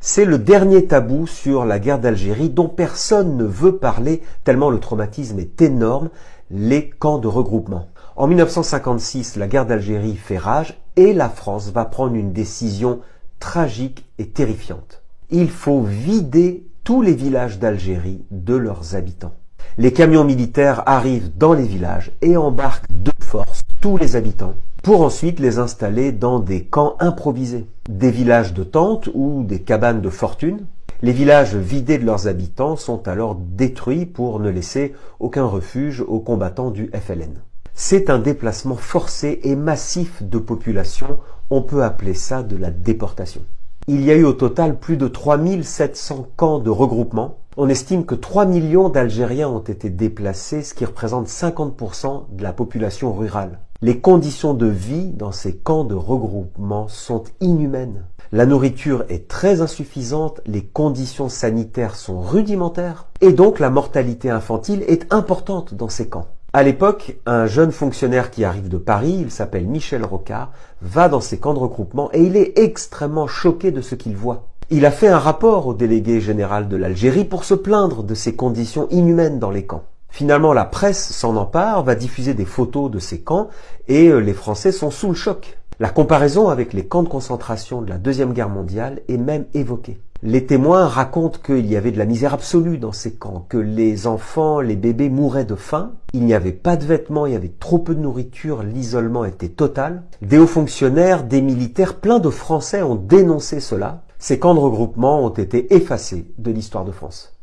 C'est le dernier tabou sur la guerre d'Algérie dont personne ne veut parler tellement le traumatisme est énorme, les camps de regroupement. En 1956, la guerre d'Algérie fait rage et la France va prendre une décision tragique et terrifiante. Il faut vider tous les villages d'Algérie de leurs habitants. Les camions militaires arrivent dans les villages et embarquent de force tous les habitants pour ensuite les installer dans des camps improvisés, des villages de tentes ou des cabanes de fortune. Les villages vidés de leurs habitants sont alors détruits pour ne laisser aucun refuge aux combattants du FLN. C'est un déplacement forcé et massif de population, on peut appeler ça de la déportation. Il y a eu au total plus de 3700 camps de regroupement. On estime que 3 millions d'Algériens ont été déplacés, ce qui représente 50% de la population rurale. Les conditions de vie dans ces camps de regroupement sont inhumaines. La nourriture est très insuffisante, les conditions sanitaires sont rudimentaires et donc la mortalité infantile est importante dans ces camps. À l'époque, un jeune fonctionnaire qui arrive de Paris, il s'appelle Michel Rocard, va dans ces camps de regroupement et il est extrêmement choqué de ce qu'il voit. Il a fait un rapport au délégué général de l'Algérie pour se plaindre de ces conditions inhumaines dans les camps. Finalement, la presse s'en empare, va diffuser des photos de ces camps et les Français sont sous le choc. La comparaison avec les camps de concentration de la Deuxième Guerre mondiale est même évoquée. Les témoins racontent qu'il y avait de la misère absolue dans ces camps, que les enfants, les bébés mouraient de faim, il n'y avait pas de vêtements, il y avait trop peu de nourriture, l'isolement était total. Des hauts fonctionnaires, des militaires, plein de Français ont dénoncé cela. Ces camps de regroupement ont été effacés de l'histoire de France.